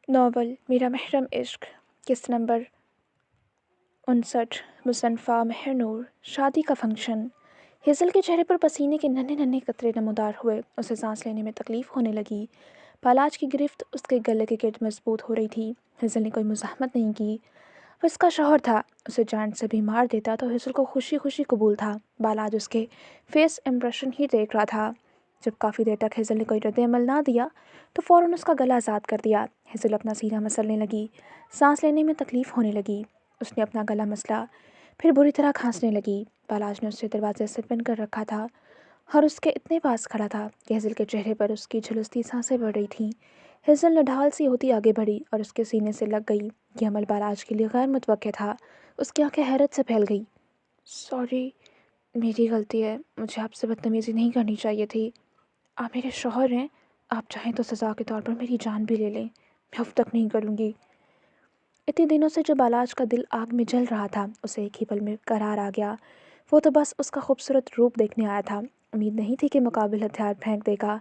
Novel میرا محرم عشق، قسط نمبر 59، مصنفہ مہر نور۔ شادی کا فنکشن۔ ہیزل کے چہرے پر پسینے کے ننھے ننھے قطرے نمودار ہوئے، اسے سانس لینے میں تکلیف ہونے لگی۔ پالاج کی گرفت اس کے گلے کے گرد مضبوط ہو رہی تھی۔ ہیزل نے کوئی مزاحمت نہیں کی، وہ اس کا شوہر تھا، اسے جان سے بھی مار دیتا تو ہیزل کو خوشی خوشی قبول تھا۔ بالاج اس کے فیس امپریشن ہی دیکھ رہا تھا۔ جب کافی دیر تک ہیزل نے کوئی رد عمل نہ دیا تو فوراً اس کا گلا آزاد کر دیا۔ ہیزل اپنا سینہ مسلنے لگی، سانس لینے میں تکلیف ہونے لگی۔ اس نے اپنا گلا مسلا، پھر بری طرح کھانسنے لگی۔ بالاج نے اسے دروازے سے پن کر رکھا تھا اور اس کے اتنے پاس کھڑا تھا کہ ہیزل کے چہرے پر اس کی جھلستی سانسیں بڑھ رہی تھیں۔ ہیزل نڈھال سی ہوتی آگے بڑھی اور اس کے سینے سے لگ گئی۔ یہ عمل بالاج کے لیے غیر متوقع تھا۔ اس کی آنکھیں حیرت سے پھیل گئی۔ سوری، میری غلطی ہے، مجھے آپ سے بدتمیزی نہیں کرنی چاہیے تھی۔ آپ میرے شوہر ہیں، آپ چاہیں تو سزا کے طور پر میری جان بھی لے لیں، میں اب تک نہیں کروں گی۔ اتنے دنوں سے جو بالاج کا دل آگ میں جل رہا تھا، اسے ایک ہی پل میں قرار آ گیا۔ وہ تو بس اس کا خوبصورت روپ دیکھنے آیا تھا، امید نہیں تھی کہ مقابل ہتھیار پھینک دے گا۔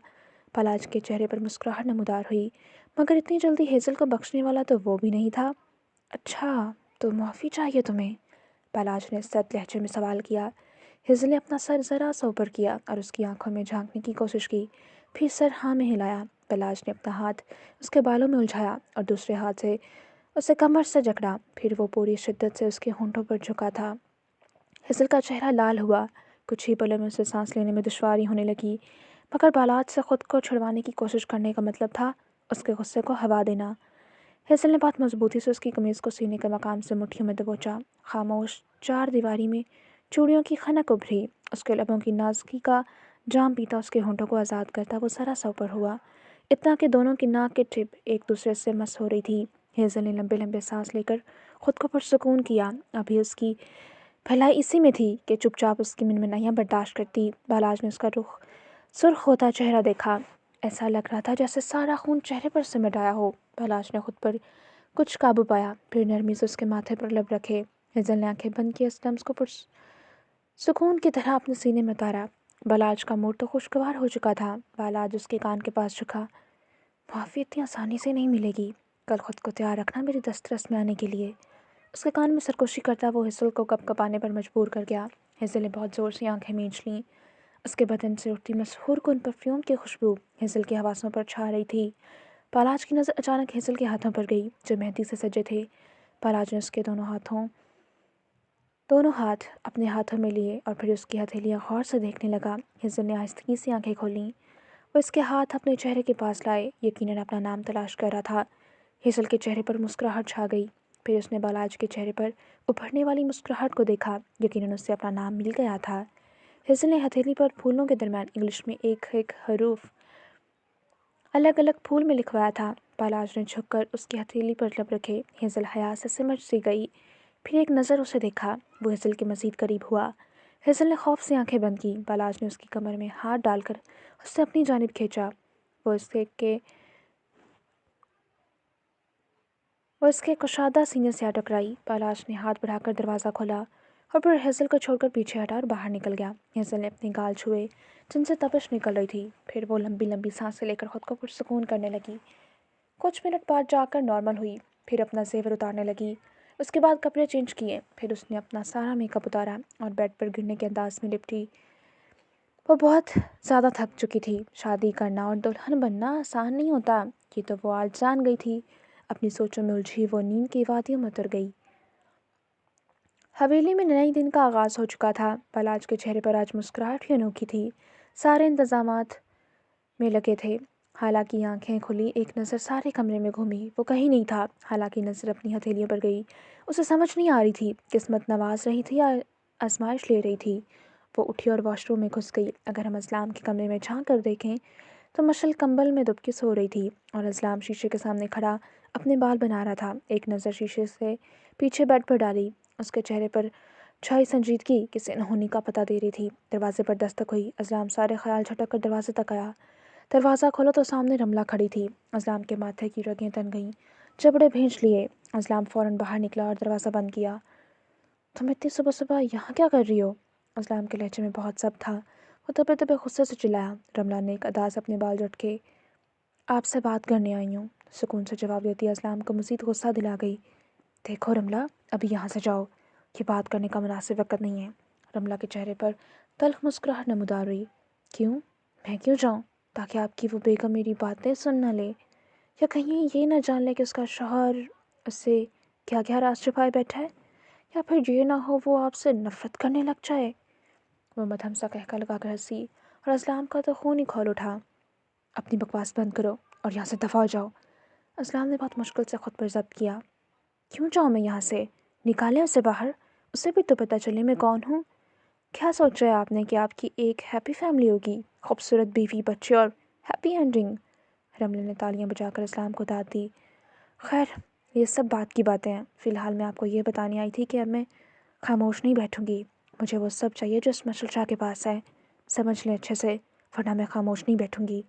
بالاج کے چہرے پر مسکراہٹ نمودار ہوئی، مگر اتنی جلدی ہیزل کو بخشنے والا تو وہ بھی نہیں تھا۔ اچھا، تو معافی چاہیے تمہیں؟ بالاج نے سرد لہجے میں سوال کیا۔ ہیزل نے اپنا سر ذرا سا اوپر کیا اور اس کی آنکھوں میں جھانکنے کی کوشش کی، پھر سر ہاں میں ہلایا۔ بالاج نے اپنا ہاتھ اس کے بالوں میں الجھایا اور دوسرے ہاتھ سے اسے کمر سے جکڑا، پھر وہ پوری شدت سے اس کے ہونٹوں پر جھکا تھا۔ ہیزل کا چہرہ لال ہوا، کچھ ہی پلوں میں اسے سانس لینے میں دشواری ہونے لگی، مگر بالاج سے خود کو چھڑوانے کی کوشش کرنے کا مطلب تھا اس کے غصے کو ہوا دینا۔ ہیزل نے بہت مضبوطی سے اس کی قمیض کو سینے کے مقام سے مٹھیوں میں دبوچا۔ خاموش چار دیواری میں چوڑیوں کی خنک ابھری، اس کے لبوں کی نازکی کا جام پیتا اس کے ہونٹوں کو آزاد کرتا وہ ذرا سا اوپر ہوا، اتنا کہ دونوں کی ناک کے ٹپ ایک دوسرے سے مس ہو رہی تھی۔ ہیزل نے لمبے لمبے سانس لے کر خود کو پرسکون کیا، ابھی اس کی بھلائی اسی میں تھی کہ چپ چاپ اس کی منمنائیاں برداشت کرتی۔ بالاج نے اس کا رخ سرخ ہوتا چہرہ دیکھا، ایسا لگ رہا تھا جیسے سارا خون چہرے پر سمٹ آیا ہو۔ بالاج نے خود پر کچھ قابو پایا، پھر نرمی سے اس کے ماتھے پر لب رکھے۔ ہیزل نے آنکھیں بند کی اس لمس کو سکون کی طرح اپنے سینے میں اتارا۔ بالاج کا موڈ تو خوشگوار ہو چکا تھا۔ بالاج اس کے کان کے پاس جھکا۔ معافی اتنی آسانی سے نہیں ملے گی، کل خود کو تیار رکھنا میری دسترس میں آنے کے لیے۔ اس کے کان میں سرکوشی کرتا وہ ہیزل کو کپ کپانے پر مجبور کر گیا۔ ہیزل نے بہت زور سے آنکھیں مینچ لیں، اس کے بدن سے اٹھتی مسحور کن پرفیوم کی خوشبو ہیزل کے حواسوں پر چھا رہی تھی۔ بالاج کی نظر اچانک ہیزل کے ہاتھوں پر گئی جو مہندی سے سجے تھے۔ بالاج نے اس کے دونوں ہاتھ اپنے ہاتھوں میں لیے اور پھر اس کی ہتھیلیاں غور سے دیکھنے لگا۔ ہیزل نے آہستگی سے آنکھیں کھولیں، وہ اس کے ہاتھ اپنے چہرے کے پاس لائے، یقیناً اپنا نام تلاش کر رہا تھا۔ ہیزل کے چہرے پر مسکراہٹ چھا گئی، پھر اس نے بالاج کے چہرے پر ابھرنے والی مسکراہٹ کو دیکھا، یقیناً اس سے اپنا نام مل گیا تھا۔ ہیزل نے ہتھیلی پر پھولوں کے درمیان انگلش میں ایک ایک حروف الگ الگ پھول میں لکھوایا تھا۔ بالاج نے جھک کر اس کی ہتھیلی پر لب رکھے۔ ہیزل حیا سے سمجھ سی گئی، پھر ایک نظر اسے دیکھا، وہ ہیزل کے مزید قریب ہوا۔ ہیزل نے خوف سے آنکھیں بند کی۔ بالاج نے اس کی کمر میں ہاتھ ڈال کر اس سے اپنی جانب کھینچا، وہ اس کے کشادہ سینے سے آ ٹکرائی۔ بالاج نے ہاتھ بڑھا کر دروازہ کھولا اور پھر ہیزل کو چھوڑ کر پیچھے ہٹا اور باہر نکل گیا۔ ہیزل نے اپنے گال چھوئے جن سے تپش نکل رہی تھی، پھر وہ لمبی لمبی سانسیں لے کر خود کو پرسکون کرنے لگی۔ کچھ منٹ بعد جا کر نارمل ہوئی، پھر اپنا زیور اتارنے لگی۔ اس کے بعد کپڑے چینج کیے، پھر اس نے اپنا سارا میک اپ اتارا اور بیڈ پر گرنے کے انداز میں لپٹی۔ وہ بہت زیادہ تھک چکی تھی۔ شادی کرنا اور دلہن بننا آسان نہیں ہوتا، یہ تو وہ آج جان گئی تھی۔ اپنی سوچوں میں الجھی وہ نیند کی وادیوں میں اتر گئی۔ حویلی میں نئے دن کا آغاز ہو چکا تھا۔ بالاج کے چہرے پر آج مسکراہٹ ہی انوکھی تھی، سارے انتظامات میں لگے تھے۔ حالانکہ آنکھیں کھلی ایک نظر سارے کمرے میں گھومی، وہ کہیں نہیں تھا۔ حالانکہ نظر اپنی ہتھیلیوں پر گئی، اسے سمجھ نہیں آ رہی تھی قسمت نواز رہی تھی یا آزمائش لے رہی تھی۔ وہ اٹھی اور واش روم میں گھس گئی۔ اگر ہم اسلام کے کمرے میں جھانک کر دیکھیں تو مشل کمبل میں دب کے سو رہی تھی اور اسلام شیشے کے سامنے کھڑا اپنے بال بنا رہا تھا۔ ایک نظر شیشے سے پیچھے بیڈ پر ڈالی، اس کے چہرے پر چھائی سنجیدگی کسی انہونی کا پتہ دے رہی تھی۔ دروازے پر دستک ہوئی، اسلام سارے خیال جھٹک کر دروازے تک آیا۔ دروازہ کھولا تو سامنے رملہ کھڑی تھی۔ اسلام کے ماتھے کی رگیں تن گئیں، جبڑے بھینچ لیے۔ اسلام فوراً باہر نکلا اور دروازہ بند کیا۔ تم اتنی صبح صبح یہاں کیا کر رہی ہو؟ اسلام کے لہجے میں بہت ضبط تھا، وہ دبے دبے غصے سے چلایا۔ رملہ نے ایک ادا سے اپنے بال جھٹکے۔ آپ سے بات کرنے آئی ہوں، سکون سے جواب دیتی اسلام کو مزید غصہ دلا گئی۔ دیکھو رملہ، ابھی یہاں سے جاؤ، یہ بات کرنے کا مناسب وقت نہیں ہے۔ رملہ کے چہرے پر تلخ مسکراہٹ نمودار ہوئی۔ کیوں؟ میں کیوں جاؤں؟ تاکہ آپ کی وہ بیگم میری باتیں سن نہ لے، یا کہیں یہ نہ جان لے کہ اس کا شوہر اس سے کیا کیا راز چھپائے بیٹھا ہے، یا پھر یہ نہ ہو وہ آپ سے نفرت کرنے لگ جائے۔ وہ مدھم سا کہکا لگا کر ہنسی اور اسلام کا تو خون ہی کھول اٹھا۔ اپنی بکواس بند کرو اور یہاں سے دفع ہو جاؤ۔ اسلام نے بہت مشکل سے خود پر ضبط کیا۔ کیوں جاؤں میں یہاں سے؟ نکالیں اسے باہر، اسے بھی تو پتہ چلے میں کون ہوں۔ کیا سوچا ہے آپ نے کہ آپ کی ایک ہیپی فیملی ہوگی، خوبصورت بیوی، بچے اور ہیپی اینڈنگ؟ رملے نے تالیاں بجا کر اسلام کو داد دی۔ خیر، یہ سب بات کی باتیں ہیں، فی الحال میں آپ کو یہ بتانے آئی تھی کہ اب میں خاموش نہیں بیٹھوں گی۔ مجھے وہ سب چاہیے جو اس مشل شاہ کے پاس ہے، سمجھ لیں اچھے سے، ورنہ میں خاموش نہیں بیٹھوں گی۔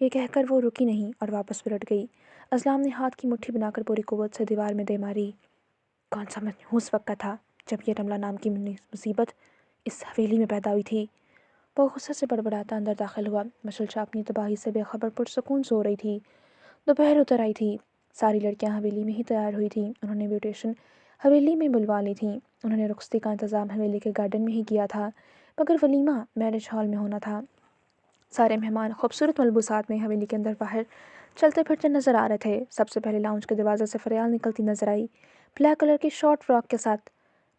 یہ کہہ کر وہ رکی نہیں اور واپس پلٹ گئی۔ اسلام نے ہاتھ کی مٹھی بنا کر پوری قوت سے دیوار میں دے ماری۔ کون سا منحوس وقت کا تھا جب یہ رملہ نام کی مصیبت اس حویلی میں پیدا ہوئی تھی۔ وہ غصے سے بڑبڑاتا اندر داخل ہوا۔ مشل شاہ اپنی تباہی سے بے خبر پرسکون سو رہی تھی۔ دوپہر اتر آئی تھی، ساری لڑکیاں حویلی میں ہی تیار ہوئی تھیں۔ انہوں نے انویٹیشن حویلی میں بلوا لی تھیں۔ انہوں نے رخصتی کا انتظام حویلی کے گارڈن میں ہی کیا تھا، مگر ولیمہ میرج ہال میں ہونا تھا۔ سارے مہمان خوبصورت ملبوسات میں حویلی کے اندر باہر چلتے پھرتے نظر آ رہے تھے۔ سب سے پہلے لاؤنج کے دروازے سے فریال نکلتی نظر آئی، بلیک کلر کی شارٹ فراک کے ساتھ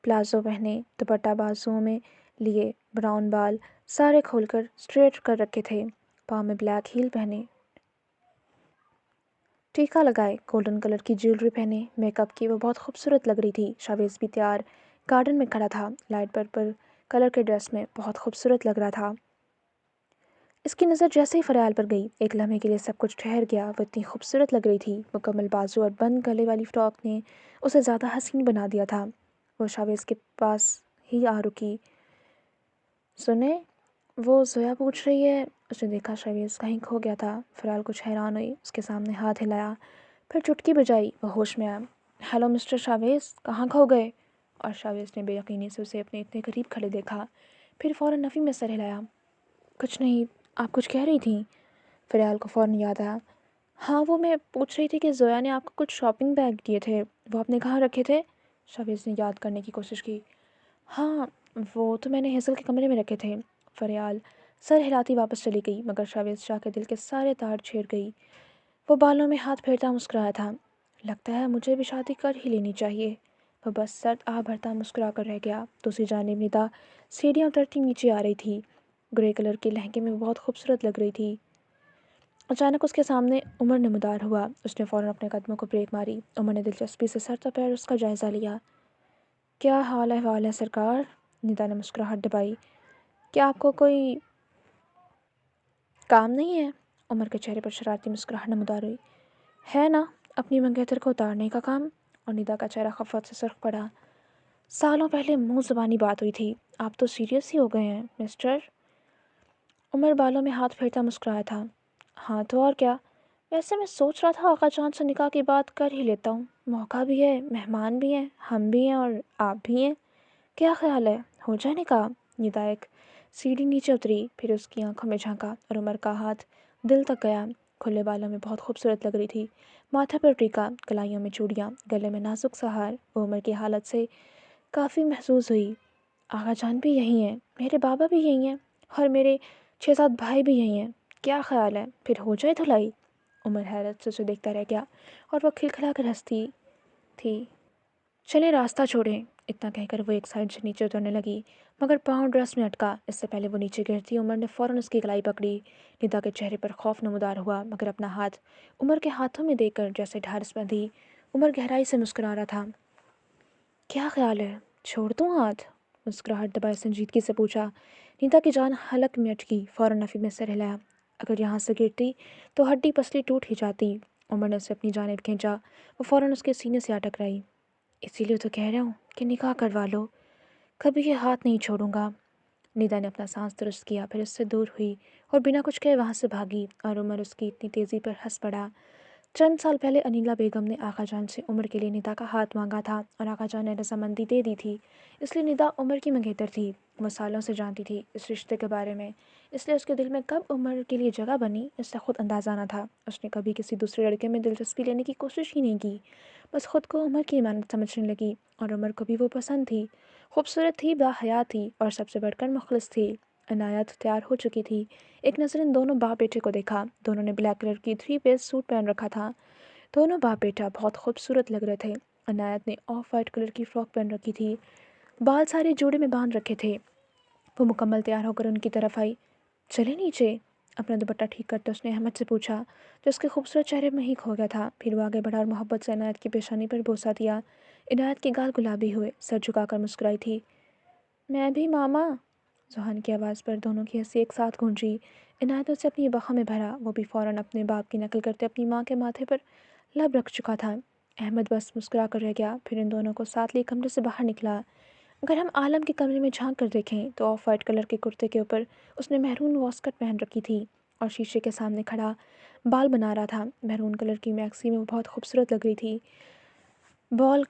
پلازو پہنے، دوپٹہ بازوؤں میں لیے، براؤن بال سارے کھول کر اسٹریٹ کر رکھے تھے، پاؤں میں بلیک ہیل پہنے، ٹیکا لگائے، گولڈن کلر کی جیولری پہنے، میک اپ کی، وہ بہت خوبصورت لگ رہی تھی۔ شاویز بھی تیار گارڈن میں کھڑا تھا، لائٹ پرپل کلر کے ڈریس میں، بہت خوبصورت لگ رہا تھا۔ اس کی نظر جیسے ہی فریال پر گئی، ایک لمحے کے لیے سب کچھ ٹھہر گیا۔ وہ اتنی خوبصورت لگ رہی تھی، مکمل بازو اور بند گلے والی فراک نے اسے زیادہ حسین بنا دیا تھا۔ وہ شاویز کے پاس ہی آ رکی۔ سنیں، وہ زویا پوچھ رہی ہے۔ اس نے دیکھا شاویز کہیں کھو گیا تھا۔ فریال کچھ حیران ہوئی، اس کے سامنے ہاتھ ہلایا، پھر چٹکی بجائی۔ وہ ہوش میں آیا۔ ہیلو مسٹر شاویز، کہاں کھو گئے؟ اور شاویز نے بے یقینی سے اسے اپنے اتنے قریب کھڑے دیکھا، پھر فوراً نفی میں سر ہلایا۔ کچھ نہیں، آپ کچھ کہہ رہی تھیں؟ فریال کو فوراً یاد آیا۔ ہاں، وہ میں پوچھ رہی تھی کہ زویا نے آپ کو کچھ شاپنگ بیگ دیے تھے، وہ آپ نے کہاں رکھے تھے؟ شاویز نے یاد کرنے کی کوشش کی۔ ہاں، وہ تو میں نے ہیزل کے کمرے میں رکھے تھے۔ فریال سر ہلاتی واپس چلی گئی، مگر شاویز شاہ کے دل کے سارے تار چھیڑ گئی۔ وہ بالوں میں ہاتھ پھیرتا مسکرایا تھا۔ لگتا ہے مجھے بھی شادی کر ہی لینی چاہیے۔ وہ بس سرد آہ بھرتا مسکرا کر رہ گیا۔ دوسری جانب ندا سیڑھیاں اترتی نیچے آ رہی تھی، گرے کلر کے لہنگے میں وہ بہت خوبصورت لگ رہی تھی۔ اچانک اس کے سامنے عمر نمودار ہوا۔ اس نے فوراً اپنے قدموں کو بریک ماری۔ عمر نے دلچسپی سے سر تا پیر اس کا جائزہ لیا۔ کیا حال احوال ہے سرکار؟ ندا نے مسکراہٹ دبائی۔ کیا آپ کو کوئی کام نہیں ہے؟ عمر کے چہرے پر شرارتی مسکراہٹ نمودار ہوئی۔ ہے نا، اپنی منگیتر کو اتارنے کا کام؟ اور ندا کا چہرہ خفت سے سرخ پڑا۔ سالوں پہلے منہ زبانی بات ہوئی تھی، آپ تو سیریس ہی ہو گئے ہیں مسٹر۔ عمر بالوں میں ہاتھ پھیرتا مسکرایا تھا۔ ہاں تو اور کیا، ویسے میں سوچ رہا تھا آقا جان سے نکاح کی بات کر ہی لیتا ہوں، موقع بھی ہے، مہمان بھی ہیں، ہم بھی ہیں اور آپ بھی ہیں۔ کیا خیال ہے، ہو جائے نکاح؟ ندا ایک سیڑھی نیچے اتری، پھر اس کی آنکھوں میں جھانکا اور عمر کا ہاتھ دل تک گیا۔ کھلے بالوں میں بہت خوبصورت لگ رہی تھی، ماتھے پر ٹیکا، کلائیوں میں چوڑیاں، گلے میں نازک سا ہار۔ وہ عمر کی حالت سے کافی محظوظ ہوئی۔ آقا جان بھی یہی ہیں، میرے بابا بھی یہی ہیں، اور میرے 6-7 بھائی بھی یہی ہیں۔ کیا خیال ہے، پھر ہو جائے دھلائی؟ عمر حیرت سے اسے دیکھتا رہ گیا اور وہ کھلکھلا کر ہنستی تھی۔ چلیں راستہ چھوڑیں، اتنا کہہ کر وہ ایک سائڈ سے نیچے اترنے لگی، مگر پاؤں ڈریس میں اٹکا۔ اس سے پہلے وہ نیچے گرتی، عمر نے فوراً اس کی کلائی پکڑی۔ ندا کے چہرے پر خوف نمودار ہوا، مگر اپنا ہاتھ عمر کے ہاتھوں میں دے کر جیسے ڈھارس بندھی۔ عمر گہرائی سے مسکرا رہا تھا۔ کیا خیال ہے، چھوڑ دوں ہاتھ؟ مسکراہٹ دبائے سنجیدگی سے پوچھا۔ ندا کی جان حلق میں اٹکی، فوراً نفی میں سر ہلایا۔ اگر یہاں سے گرتی تو ہڈی پسلی ٹوٹ ہی جاتی۔ عمر نے اسے اپنی جانب کھینچا، وہ فوراً اس کے سینے سے آ ٹکرائی۔ اسی لیے تو کہہ رہا ہوں کہ نکاح کروا لو، کبھی یہ ہاتھ نہیں چھوڑوں گا۔ ندا نے اپنا سانس درست کیا، پھر اس سے دور ہوئی اور بنا کچھ کہے وہاں سے بھاگی، اور عمر اس کی اتنی تیزی پر ہنس پڑا۔ چند سال پہلے انیلا بیگم نے آقا جان سے عمر کے لیے ندا کا ہاتھ مانگا تھا، اور آقا جان نے رضامندی دے دی تھی، اس لیے ندا عمر کی منگیتر تھی۔ وہ سالوں سے جانتی تھی اس رشتے کے بارے میں، اس لیے اس کے دل میں کب عمر کے لیے جگہ بنی اس سے خود اندازہ نہ تھا۔ اس نے کبھی کسی دوسرے لڑکے میں دلچسپی لینے کی کوشش ہی نہیں کی، بس خود کو عمر کی امانت سمجھنے لگی، اور عمر کو بھی وہ پسند تھی، خوبصورت تھی، باحیا تھی، اور سب سے بڑھ کر مخلص تھی۔ عنایت تیار ہو چکی تھی۔ ایک نظر ان دونوں باپ بیٹے کو دیکھا۔ دونوں نے بلیک کلر کی 3 پیس سوٹ پہن رکھا تھا۔ دونوں باپ بیٹا بہت خوبصورت لگ رہے تھے۔ عنایت نے آف وائٹ کلر کی فراک پہن رکھی تھی، بال سارے جوڑے میں باندھ رکھے تھے۔ وہ مکمل تیار ہو کر ان کی طرف آئی۔ چلے نیچے؟ اپنا دوپٹہ ٹھیک کرتے اس نے احمد سے پوچھا، جو اس کے خوبصورت چہرے میں ہی کھو گیا تھا۔ پھر وہ آگے بڑھا اور محبت سے عنایت کی پیشانی پر بوسہ دیا۔ عنایت کے گال گلابی ہوئے، سر جھکا کر مسکرائی تھی۔ میں بھی ماما، ذوحان کی آواز پر دونوں کی ہنسی ایک ساتھ گونجی۔ عنایت نے اسے اپنی بہا میں بھرا، وہ بھی فوراً اپنے باپ کی نقل کرتے اپنی ماں کے ماتھے پر لب رکھ چکا تھا۔ احمد بس مسکرا کر رہ گیا، پھر ان دونوں کو ساتھ لیے کمرے سے باہر نکلا۔ اگر ہم عالم کے کمرے میں جھانک کر دیکھیں تو آف وائٹ کلر کے کرتے کے اوپر اس نے مہرون واسکٹ پہن رکھی تھی اور شیشے کے سامنے کھڑا بال بنا رہا تھا۔ مہرون کلر کی میکسی میں وہ بہت خوبصورت لگ رہی تھی۔ بال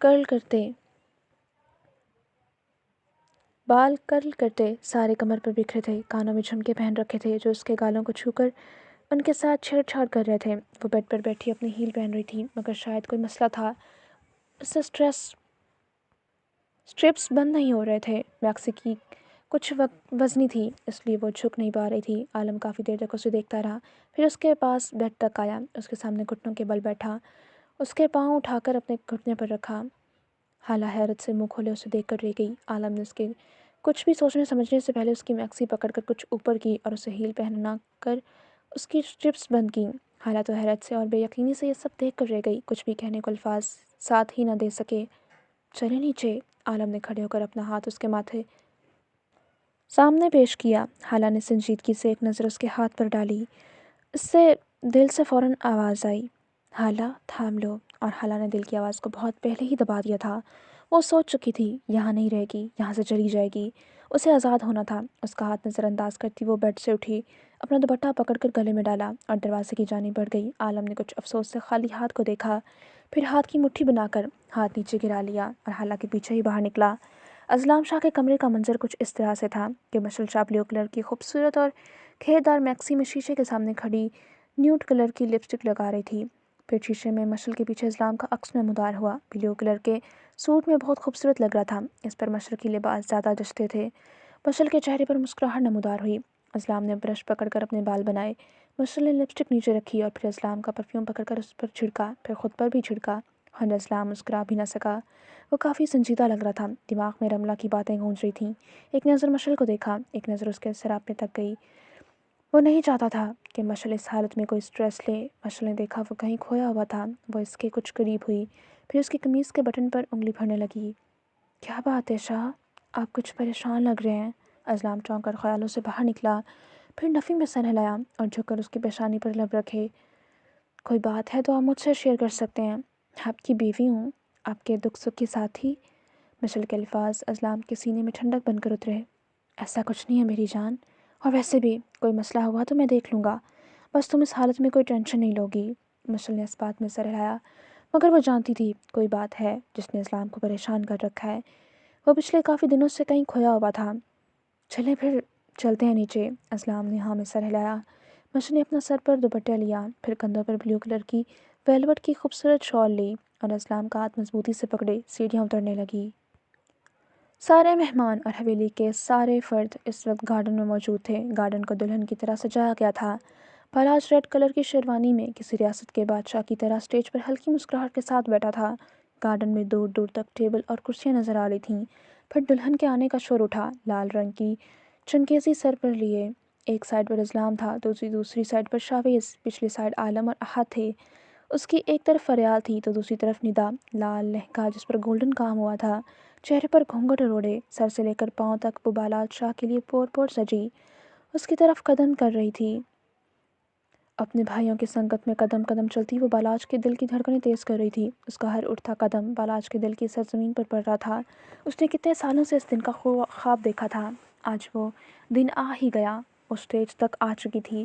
کرل کرتے سارے کمر پر بکھرے تھے، کانوں میں جھمکے پہن رکھے تھے جو اس کے گالوں کو چھو کر ان کے ساتھ چھیڑ چھاڑ کر رہے تھے۔ وہ بیڈ پر بیٹھی اپنی ہیل پہن رہی تھی، مگر شاید کوئی مسئلہ تھا، اس سے سٹرپس بند نہیں ہو رہے تھے۔ میکسی کی کچھ وزنی تھی، اس لیے وہ جھک نہیں پا رہی تھی۔ عالم کافی دیر تک اسے دیکھتا رہا، پھر اس کے پاس بیڈ تک آیا، اس کے سامنے گھٹنوں کے بل بیٹھا، اس کے پاؤں اٹھا کر اپنے گھٹنے پر رکھا۔ حالہ حیرت سے منہ کھولے اسے دیکھ کر رہ گئی۔ عالم نے اس کے کچھ بھی سوچنے سمجھنے سے پہلے اس کی میکسی پکڑ کر کچھ اوپر کی اور اسے ہیل پہنا کر اس کی سٹرپس بند کی۔ حالت و حیرت سے اور بے یقینی سے یہ سب دیکھ کر رہ گئی، کچھ بھی کہنے کو الفاظ ساتھ ہی نہ دے سکے۔ چلے نیچے؟ عالم نے کھڑے ہو کر اپنا ہاتھ اس کے ماتھے سامنے پیش کیا۔ حالہ نے سنجیدگی سے ایک نظر اس کے ہاتھ پر ڈالی۔ اس سے دل سے فوراً آواز آئی، حالہ تھام لو، اور حالہ نے دل کی آواز کو بہت پہلے ہی دبا دیا تھا۔ وہ سوچ چکی تھی یہاں نہیں رہے گی، یہاں سے چلی جائے گی، اسے آزاد ہونا تھا۔ اس کا ہاتھ نظر انداز کرتی وہ بیڈ سے اٹھی، اپنا دوپٹہ پکڑ کر گلے میں ڈالا اور دروازے کی جانب بڑھ گئی۔ عالم نے کچھ افسوس سے خالی ہاتھ کو دیکھا، پھر ہاتھ کی مٹھی بنا کر ہاتھ نیچے گرا لیا اور حالہ کے پیچھے ہی باہر نکلا۔ ازلام شاہ کے کمرے کا منظر کچھ اس طرح سے تھا کہ مشل شاہ بلیو کلر کی خوبصورت اور گھیردار میکسی میں شیشے کے سامنے کھڑی نیوڈ کلر کی لپسٹک لگا رہی تھی۔ پھر شیشے میں مشل کے پیچھے ازلام کا عکس نمودار ہوا، بلیو کلر کے سوٹ میں بہت خوبصورت لگ رہا تھا، اس پر مشرقی لباس زیادہ جچتے تھے۔ مشل کے چہرے پر مسکراہٹ نمودار ہوئی۔ ازلام نے برش پکڑ کر اپنے بال بنائے، مشل نے لپسٹک نیچے رکھی اور پھر ازلام کا پرفیوم پکڑ کر اس پر چھڑکا، پھر خود پر بھی چھڑکا، اور ازلام مسکرا بھی نہ سکا۔ وہ کافی سنجیدہ لگ رہا تھا، دماغ میں رملہ کی باتیں گونج رہی تھیں۔ ایک نظر مشل کو دیکھا، ایک نظر اس کے سراپے تک گئی۔ وہ نہیں چاہتا تھا کہ مشل اس حالت میں کوئی سٹریس لے۔ مشل نے دیکھا وہ کہیں کھویا ہوا تھا۔ وہ اس کے کچھ قریب ہوئی، پھر اس کی قمیض کے بٹن پر انگلی بھرنے لگی۔ کیا بات ہے شاہ، آپ کچھ پریشان لگ رہے ہیں۔ ازلام چونک کر خیالوں سے باہر نکلا، پھر نفی میں سر ہلایا اور جھک کر اس کی پیشانی پر لب رکھے۔ کوئی بات ہے تو آپ مجھ سے شیئر کر سکتے ہیں، آپ کی بیوی ہوں، آپ کے دکھ سکھ کے ساتھی۔ مشل کے الفاظ ازلام کے سینے میں ٹھنڈک بن کر اترے۔ ایسا کچھ نہیں ہے میری جان، اور ویسے بھی کوئی مسئلہ ہوا تو میں دیکھ لوں گا، بس تم اس حالت میں کوئی ٹینشن نہیں لوگی۔ مشل نے اس بات میں سر ہلایا، مگر وہ جانتی تھی کوئی بات ہے جس نے اسلام کو پریشان کر رکھا ہے۔ وہ پچھلے کافی دنوں سے کہیں کھویا ہوا تھا۔ چلیں پھر چلتے ہیں نیچے۔ اسلام نے ہاں میں سر ہلایا۔ مشل نے اپنا سر پر دوپٹہ لیا، پھر کندھوں پر بلیو کلر کی ویلوٹ کی خوبصورت شال لی اور اسلام کا ہاتھ مضبوطی سے پکڑے سیڑھیاں اترنے لگی۔ سارے مہمان اور حویلی کے سارے فرد اس وقت گارڈن میں موجود تھے۔ گارڈن کو دلہن کی طرح سجایا گیا تھا۔ بالاج ریڈ کلر کی شیروانی میں کسی ریاست کے بادشاہ کی طرح سٹیج پر ہلکی مسکراہٹ کے ساتھ بیٹھا تھا۔ گارڈن میں دور دور تک ٹیبل اور کرسیاں نظر آ رہی تھیں۔ پھر دلہن کے آنے کا شور اٹھا۔ لال رنگ کی چنکیزی سر پر لیے ایک سائڈ پر اسلام تھا، دوسری سائڈ پر شاویز، پچھلی سائڈ عالم اور احد تھے۔ اس کی ایک طرف فریال تھی تو دوسری طرف ندا۔ لال لہنگا جس پر گولڈن کام ہوا تھا، چہرے پر گھونگھٹ اڑے، سر سے لے کر پاؤں تک وہ بالاج شاہ کے لیے پور پور سجی اس کی طرف قدم کر رہی تھی۔ اپنے بھائیوں کی سنگت میں قدم قدم چلتی وہ بالاج کے دل کی دھڑکنیں تیز کر رہی تھی۔ اس کا ہر اٹھتا قدم بالاج کے دل کی سرزمین پر پڑ رہا تھا۔ اس نے کتنے سالوں سے اس دن کا خواب دیکھا تھا، آج وہ دن آ ہی گیا۔ وہ اسٹیج تک آ چکی تھی۔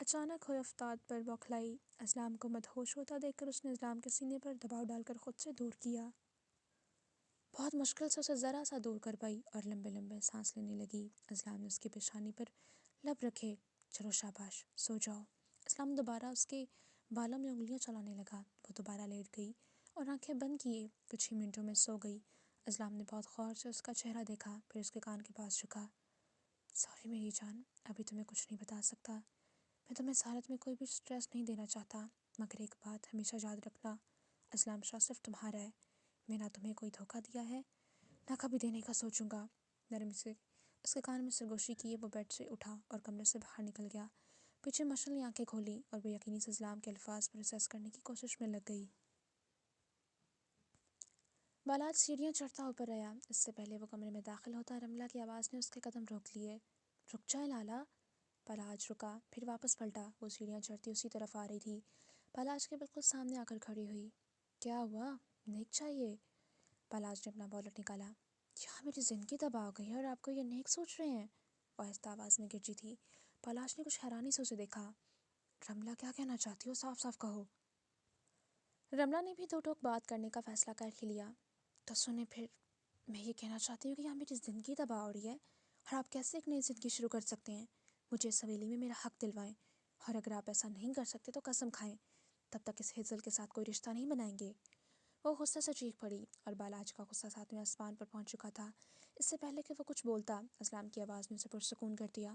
اچانک ہوئے افتاد پر بوکھلائی۔ اسلام کو مدہوش ہوتا دیکھ کر اس نے اسلام کے سینے پر دباؤ ڈال کر خود سے دور کیا۔ بہت مشکل سے اسے ذرا سا دور کر پائی اور لمبے لمبے سانس لینے لگی۔ اسلام نے اس کی پیشانی پر لب رکھے۔ چلو شاباش، سو جاؤ۔ اسلام دوبارہ اس کے بالوں میں انگلیاں چلانے لگا۔ وہ دوبارہ لیٹ گئی اور آنکھیں بند کیے کچھ ہی منٹوں میں سو گئی۔ اسلام نے بہت غور سے اس کا چہرہ دیکھا، پھر اس کے کان کے پاس جھکا۔ سوری میری جان، ابھی تمہیں کچھ نہیں بتا سکتا۔ میں تمہیں اس حالت میں کوئی بھی سٹریس نہیں دینا چاہتا، مگر ایک بات ہمیشہ یاد رکھنا، اسلام شاہ صرف تمہارا ہے۔ میں نہ تمہیں کوئی دھوکہ دیا ہے، نہ کبھی دینے کا سوچوں گا۔ نرمی سے اس کے کان میں سرگوشی کیے وہ بیڈ سے اٹھا اور کمرے سے باہر نکل گیا۔ پیچھے مشل آنکھیں کھولی اور بے یقینی سے اسلام کے الفاظ پروسیس کرنے کی کوشش میں لگ گئی۔ بالاج سیڑھیاں چڑھتا اوپر آیا۔ اس سے پہلے وہ کمرے میں داخل ہوتا رملہ کی آواز نے اس کے قدم روک لیے۔ رک جائے لالا۔ بالاج رکا، پھر واپس پلٹا۔ وہ سیڑھیاں چڑھتی اسی طرف آ رہی تھی۔ بالاج کے بالکل سامنے آ کر کھڑی ہوئی۔ کیا ہوا؟ نیک چاہیے؟ بالاج نے اپنا والٹ نکالا۔ یہاں میری زندگی تباہ ہو گئی ہے اور آپ کو یہ نیک سوچ رہے ہیں؟ وہ آہستہ آواز میں گرجی تھی۔ بالاج نے کچھ حیرانی سے اسے دیکھا۔ رملہ کیا کہنا چاہتی ہو؟ صاف صاف کہو۔ رملہ نے بھی دو ٹوک بات کرنے کا فیصلہ کر ہی لیا۔ تو سنیں پھر، میں یہ کہنا چاہتی ہوں کہ یہاں میری زندگی تباہ ہو رہی ہے اور آپ کیسے ایک نئی زندگی شروع کر سکتے ہیں؟ مجھے اس حویلی میں میرا حق دلوائیں، اور اگر آپ ایسا نہیں کر سکتے تو قسم کھائیں تب تک اس ہیزل کے ساتھ کوئی رشتہ نہیں بنائیں گے۔ وہ غصے سے چیخ پڑی اور بالاج کا غصہ ساتویں آسمان پر پہنچ چکا تھا۔ اس سے پہلے کہ وہ کچھ بولتا، اسلام کی آواز نے اسے پرسکون کر دیا۔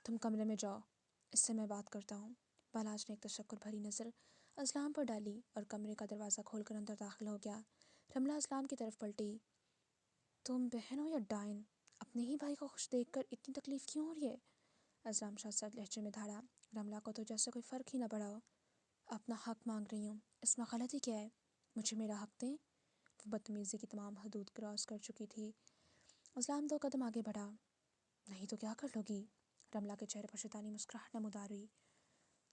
تم کمرے میں جاؤ، اس سے میں بات کرتا ہوں۔ بالاج نے ایک تشکر بھری نظر اسلام پر ڈالی اور کمرے کا دروازہ کھول کر اندر داخل ہو گیا۔ رملہ اسلام کی طرف پلٹی۔ تم بہن ہو یا ڈائن؟ اپنے ہی بھائی کو خوش دیکھ کر اتنی تکلیف کیوں ہو رہی ہے؟ اسلام شاہ سرد لہجے میں دھاڑا۔ رملہ کو تو جیسے کوئی فرق ہی نہ پڑا ہو۔ اپنا حق مانگ رہی ہوں، اس میں غلطی کیا ہے؟ مجھے میرا حق دیں۔ وہ بدتمیزی کی تمام حدود کراس کر چکی تھی۔ اسلام دو قدم آگے بڑھا۔ نہیں تو کیا کر لوگی؟ رملہ کے چہرے پر شیطانی مسکراہٹ نمودار ہوئی۔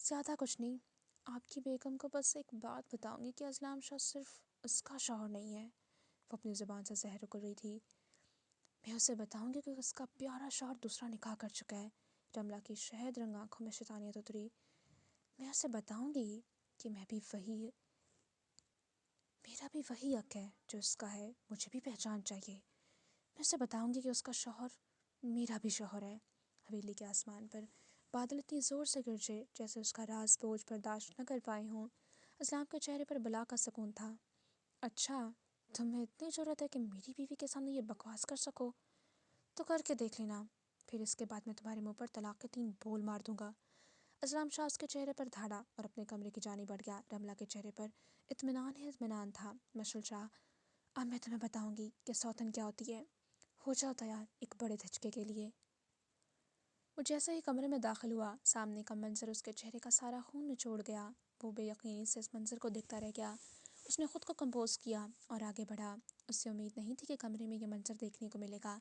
زیادہ کچھ نہیں، آپ کی بیگم کو بس ایک بات بتاؤں گی کہ اسلام شاہ صرف اس کا شوہر نہیں ہے۔ وہ اپنی زبان سے زہر اگل رہی تھی۔ میں اسے بتاؤں گی کہ اس کا پیارا شوہر دوسرا نکاح کر چکا ہے۔ رملہ کی شہد رنگ آنکھوں میں شیطانیت اتری۔ میں اسے بتاؤں گی کہ میرا بھی وہی حق ہے جو اس کا ہے، مجھے بھی پہچان چاہیے۔ میں اسے بتاؤں گی کہ اس کا شوہر میرا بھی شوہر ہے۔ حویلی کے آسمان پر بادل اتنی زور سے گرجے جیسے اس کا راز بوجھ برداشت نہ کر پائے ہوں۔ اسلام کے چہرے پر بلا کا سکون تھا۔ اچھا، تمہیں اتنی ضرورت ہے کہ میری بیوی کے سامنے یہ بکواس کر سکو؟ تو کر کے دیکھ لینا، پھر اس کے بعد میں تمہارے منہ پر طلاق کے 3 بول مار دوں گا۔ اسلام شاہ اس کے چہرے پر دھاڑا اور اپنے کمرے کی جانب بڑھ گیا۔ رملہ کے چہرے پر اطمینان ہی اطمینان تھا۔ مشل شاہ، اب میں تمہیں بتاؤں گی کہ سوتن کیا ہوتی ہے۔ ہو جاؤ تیار ایک بڑے دھچکے کے لیے۔ وہ جیسے ہی کمرے میں داخل ہوا، سامنے کا منظر اس کے چہرے کا سارا خون نچوڑ گیا۔ وہ بے یقینی سے اس منظر کو دیکھتا رہ گیا۔ اس نے خود کو کمپوز کیا اور آگے بڑھا۔ اس سے امید نہیں تھی کہ کمرے میں یہ منظر دیکھنے کو ملے گا۔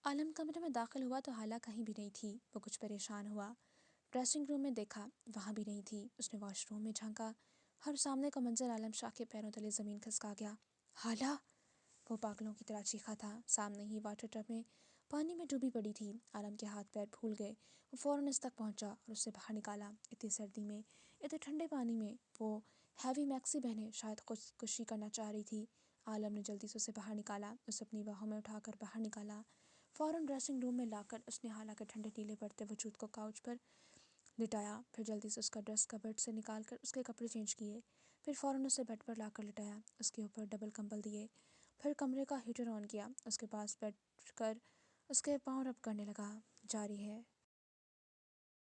عالم کمرے میں داخل ہوا تو حالہ کہیں بھی نہیں تھی۔ وہ کچھ پریشان ہوا۔ ڈریسنگ روم میں دیکھا، وہاں بھی نہیں تھی۔ اس نے واش روم میں جھانکا، ہر سامنے کا منظر عالم شاہ کے پیروں تلے زمین کھسکا گیا۔ حالہ! وہ پاگلوں کی طرح چیخا تھا۔ سامنے ہی واٹر ٹب میں پانی میں ڈوبی پڑی تھی۔ عالم کے ہاتھ پیر پھول گئے۔ وہ فوراً اس تک پہنچا اور اسے باہر نکالا۔ اتنی سردی میں، اتنے ٹھنڈے پانی میں وہ ہیوی میکسی پہنے شاید خودکشی کرنا چاہ رہی تھی۔ عالم نے جلدی سے اسے باہر نکالا، اسے اپنی باہوں میں اٹھا کر باہر نکالا۔ فوراً ڈریسنگ روم میں لا کر اس نے حالہ کے ٹھنڈے نیلے بڑھتے وجود کو کاؤچ پر لٹایا، پھر جلدی سے اس کا ڈریس کبرڈ سے نکال کر اس کے کپڑے چینج کیے، پھر فوراً اسے بیڈ پر لا کر لٹایا، اس کے اوپر ڈبل کمبل دیے، پھر کمرے کا ہیٹر آن کیا، اس کے پاس بیٹھ کر اس کے پاؤں رب کرنے لگا۔ جاری ہے۔